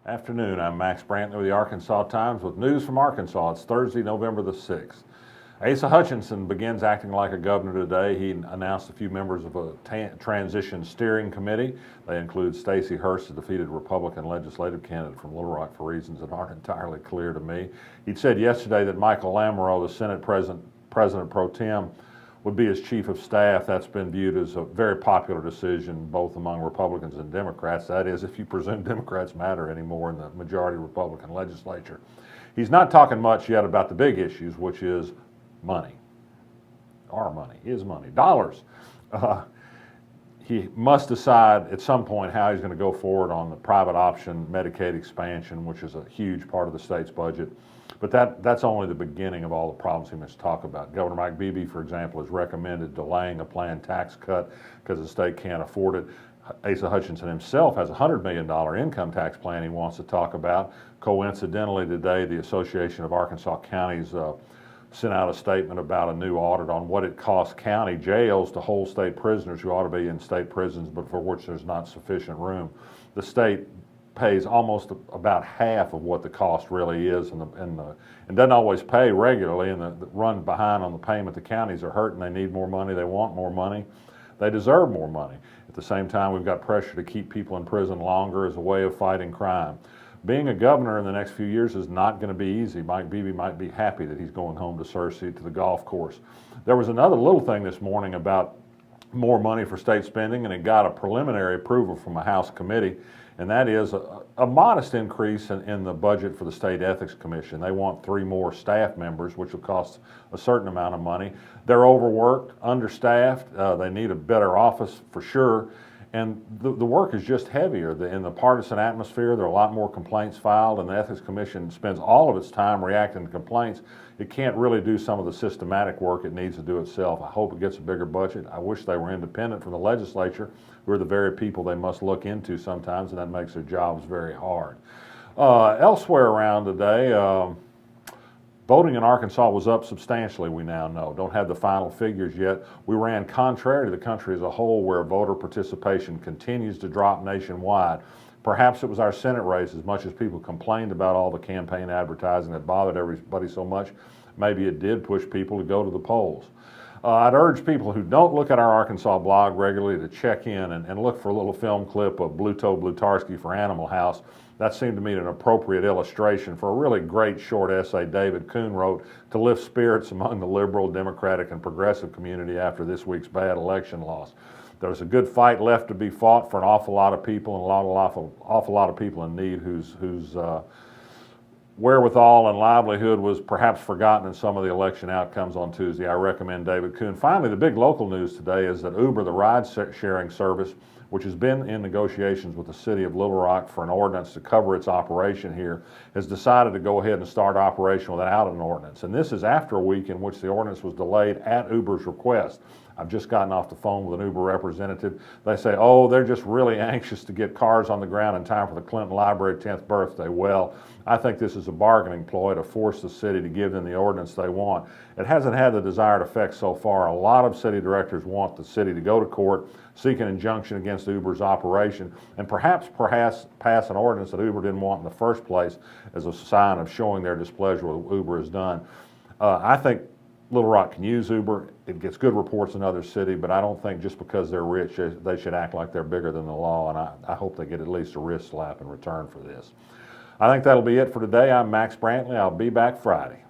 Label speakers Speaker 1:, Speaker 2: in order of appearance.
Speaker 1: Afternoon, I'm Max Brantley with the Arkansas Times with news from Arkansas. It's Thursday, November the 6th. Asa Hutchinson begins acting like a governor today. He announced a few members of a transition steering committee. They include Stacey Hurst, a defeated Republican legislative candidate from Little Rock for reasons that aren't entirely clear to me. He'd said yesterday that Michael Lamoureux, the Senate President pro tem, would be his chief of staff. That's been viewed as a very popular decision both among Republicans and Democrats. That is, if you presume Democrats matter anymore in the majority Republican legislature. He's not talking much yet about the big issues, which is money. Our money, his money, dollars. He must decide at some point how he's going to go forward on the private option Medicaid expansion, which is a huge part of the state's budget. But that's only the beginning of all the problems he must talk about. Governor Mike Beebe, for example, has recommended delaying a planned tax cut because the state can't afford it. Asa Hutchinson himself has a $100 million income tax plan he wants to talk about. Coincidentally, today, the Association of Arkansas Counties sent out a statement about a new audit on what it costs county jails to hold state prisoners who ought to be in state prisons, but for which there's not sufficient room. The state pays almost about half of what the cost really is, and doesn't always pay regularly, and the run behind on the payment. The counties are hurting. They need more money. They want more money. They deserve more money. At the same time, we've got pressure to keep people in prison longer as a way of fighting crime. Being a governor in the next few years is not going to be easy. Mike Beebe might be happy that he's going home to Searcy to the golf course. There was another little thing this morning about more money for state spending, and it got a preliminary approval from a House committee, and that is a modest increase in the budget for the State Ethics Commission. They want 3 more staff members, which will cost a certain amount of money. They're overworked, understaffed. They need a better office for sure. And the work is just heavier. In the partisan atmosphere, there are a lot more complaints filed, and the Ethics Commission spends all of its time reacting to complaints. It can't really do some of the systematic work it needs to do itself. I hope it gets a bigger budget. I wish they were independent from the legislature, who are the very people they must look into sometimes, and that makes their jobs very hard. Elsewhere around today, voting in Arkansas was up substantially, we now know. Don't have the final figures yet. We ran contrary to the country as a whole, where voter participation continues to drop nationwide. Perhaps it was our Senate race. As much as people complained about all the campaign advertising that bothered everybody so much, maybe it did push people to go to the polls. I'd urge people who don't look at our Arkansas blog regularly to check in and look for a little film clip of Bluto Blutarski for Animal House. That seemed to me an appropriate illustration for a really great short essay David Koon wrote to lift spirits among the liberal, democratic, and progressive community after this week's bad election loss. There's a good fight left to be fought for an awful lot of people, and awful lot of people in need whose wherewithal and livelihood was perhaps forgotten in some of the election outcomes on Tuesday. I recommend David Koon. Finally, the big local news today is that Uber, the ride-sharing service, which has been in negotiations with the city of Little Rock for an ordinance to cover its operation here, has decided to go ahead and start operation without an ordinance. And this is after a week in which the ordinance was delayed at Uber's request. I've just gotten off the phone with an Uber representative. They say, oh, they're just really anxious to get cars on the ground in time for the Clinton Library 10th birthday. Well, I think this is a bargaining ploy to force the city to give them the ordinance they want. It hasn't had the desired effect so far. A lot of city directors want the city to go to court, seek an injunction against Uber's operation, and perhaps pass an ordinance that Uber didn't want in the first place as a sign of showing their displeasure with what Uber has done. I think Little Rock can use Uber. It gets good reports in other cities, but I don't think just because they're rich, they should act like they're bigger than the law, and I hope they get at least a wrist slap in return for this. I think that'll be it for today. I'm Max Brantley. I'll be back Friday.